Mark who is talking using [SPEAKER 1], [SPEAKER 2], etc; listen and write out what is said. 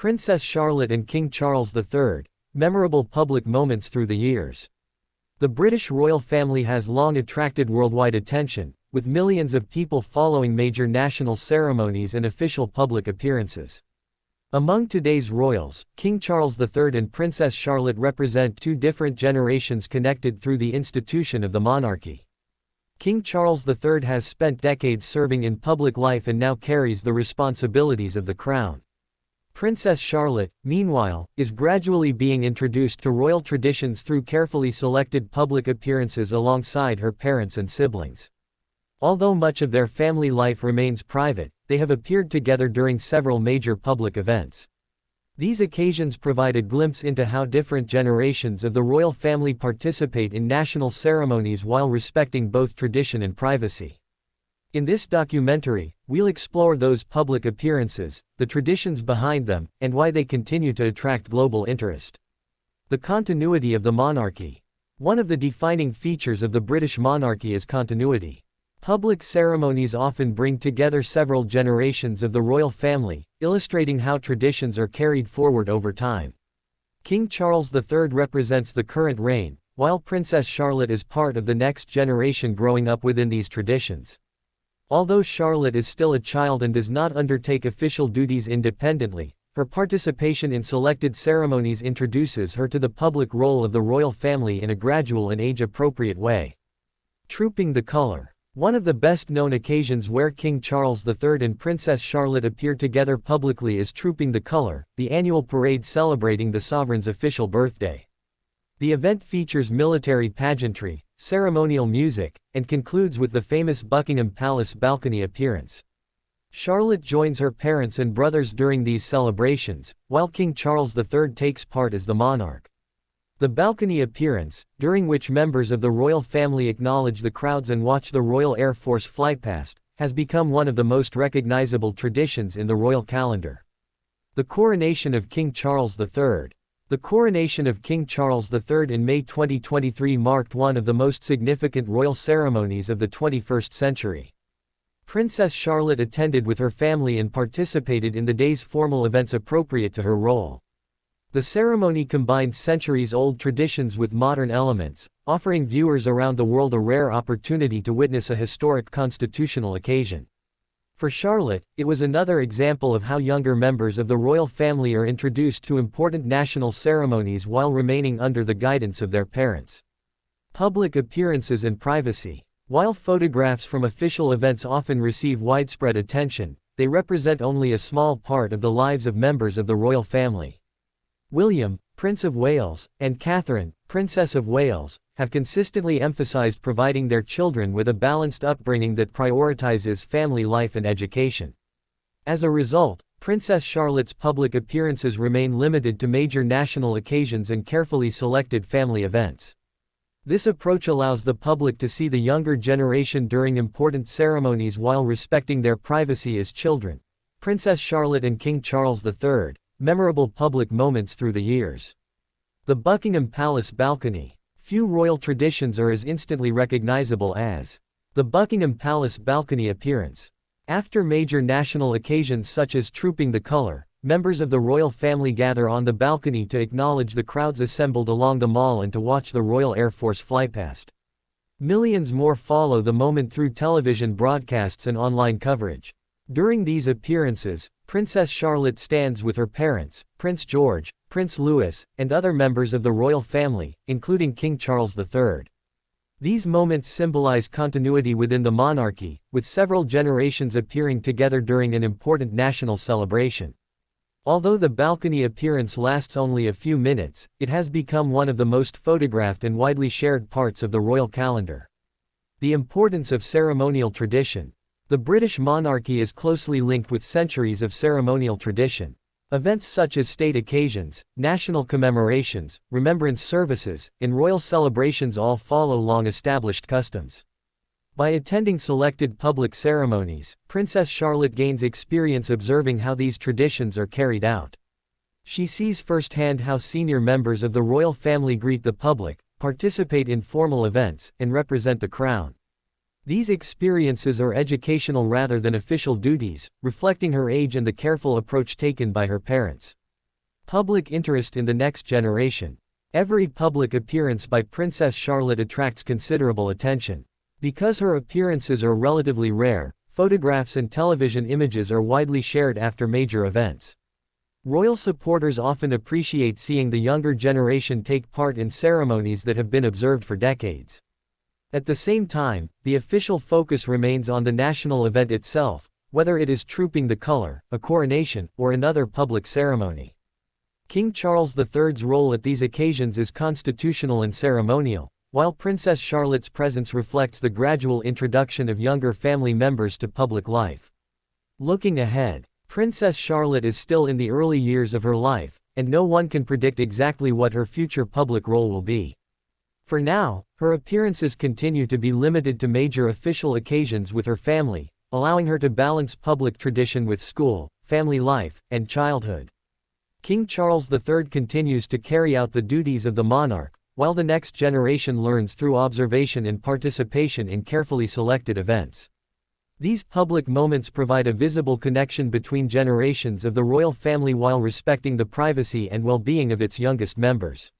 [SPEAKER 1] Princess Charlotte and King Charles III, memorable public moments through the years. The British royal family has long attracted worldwide attention, with millions of people following major national ceremonies and official public appearances. Among today's royals, King Charles III and Princess Charlotte represent two different generations connected through the institution of the monarchy. King Charles III has spent decades serving in public life and now carries the responsibilities of the crown. Princess Charlotte, meanwhile, is gradually being introduced to royal traditions through carefully selected public appearances alongside her parents and siblings. Although much of their family life remains private, they have appeared together during several major public events. These occasions provide a glimpse into how different generations of the royal family participate in national ceremonies while respecting both tradition and privacy. In this documentary, we'll explore those public appearances, the traditions behind them, and why they continue to attract global interest. The continuity of the monarchy. One of the defining features of the British monarchy is continuity. Public ceremonies often bring together several generations of the royal family, illustrating how traditions are carried forward over time. King Charles III represents the current reign, while Princess Charlotte is part of the next generation growing up within these traditions. Although Charlotte is still a child and does not undertake official duties independently, her participation in selected ceremonies introduces her to the public role of the royal family in a gradual and age-appropriate way. Trooping the color. One of the best-known occasions where King Charles III and Princess Charlotte appear together publicly is Trooping the Colour, the annual parade celebrating the sovereign's official birthday. The event features military pageantry, ceremonial music, and concludes with the famous Buckingham Palace balcony appearance. Charlotte joins her parents and brothers during these celebrations, while King Charles III takes part as the monarch. The balcony appearance, during which members of the royal family acknowledge the crowds and watch the Royal Air Force fly past, has become one of the most recognizable traditions in the royal calendar. The coronation of King Charles III. The coronation of King Charles III in May 2023 marked one of the most significant royal ceremonies of the 21st century. Princess Charlotte attended with her family and participated in the day's formal events appropriate to her role. The ceremony combined centuries-old traditions with modern elements, offering viewers around the world a rare opportunity to witness a historic constitutional occasion. For Charlotte, it was another example of how younger members of the royal family are introduced to important national ceremonies while remaining under the guidance of their parents. Public appearances and privacy. While photographs from official events often receive widespread attention, they represent only a small part of the lives of members of the royal family. William, Prince of Wales, and Catherine, Princess of Wales, have consistently emphasized providing their children with a balanced upbringing that prioritizes family life and education. As a result, Princess Charlotte's public appearances remain limited to major national occasions and carefully selected family events. This approach allows the public to see the younger generation during important ceremonies while respecting their privacy as children. Princess Charlotte and King Charles III. Memorable public moments through the years. The Buckingham Palace balcony. Few royal traditions are as instantly recognizable as the Buckingham Palace balcony appearance. After major national occasions such as Trooping the Colour, members of the royal family gather on the balcony to acknowledge the crowds assembled along the Mall and to watch the Royal Air Force fly past. Millions more follow the moment through television broadcasts and online coverage. During these appearances, Princess Charlotte stands with her parents, Prince George, Prince Louis, and other members of the royal family, including King Charles III. These moments symbolize continuity within the monarchy, with several generations appearing together during an important national celebration. Although the balcony appearance lasts only a few minutes, it has become one of the most photographed and widely shared parts of the royal calendar. The importance of ceremonial tradition. The British monarchy is closely linked with centuries of ceremonial tradition. Events such as state occasions, national commemorations, remembrance services, and royal celebrations all follow long-established customs. By attending selected public ceremonies, Princess Charlotte gains experience observing how these traditions are carried out. She sees firsthand how senior members of the royal family greet the public, participate in formal events, and represent the crown. These experiences are educational rather than official duties, reflecting her age and the careful approach taken by her parents. Public interest in the next generation. Every public appearance by Princess Charlotte attracts considerable attention. Because her appearances are relatively rare, photographs and television images are widely shared after major events. Royal supporters often appreciate seeing the younger generation take part in ceremonies that have been observed for decades. At the same time, the official focus remains on the national event itself, whether it is trooping the color, a coronation, or another public ceremony. King Charles III's role at these occasions is constitutional and ceremonial, while Princess Charlotte's presence reflects the gradual introduction of younger family members to public life. Looking ahead, Princess Charlotte is still in the early years of her life, and no one can predict exactly what her future public role will be. For now, her appearances continue to be limited to major official occasions with her family, allowing her to balance public tradition with school, family life, and childhood. King Charles III continues to carry out the duties of the monarch, while the next generation learns through observation and participation in carefully selected events. These public moments provide a visible connection between generations of the royal family while respecting the privacy and well-being of its youngest members.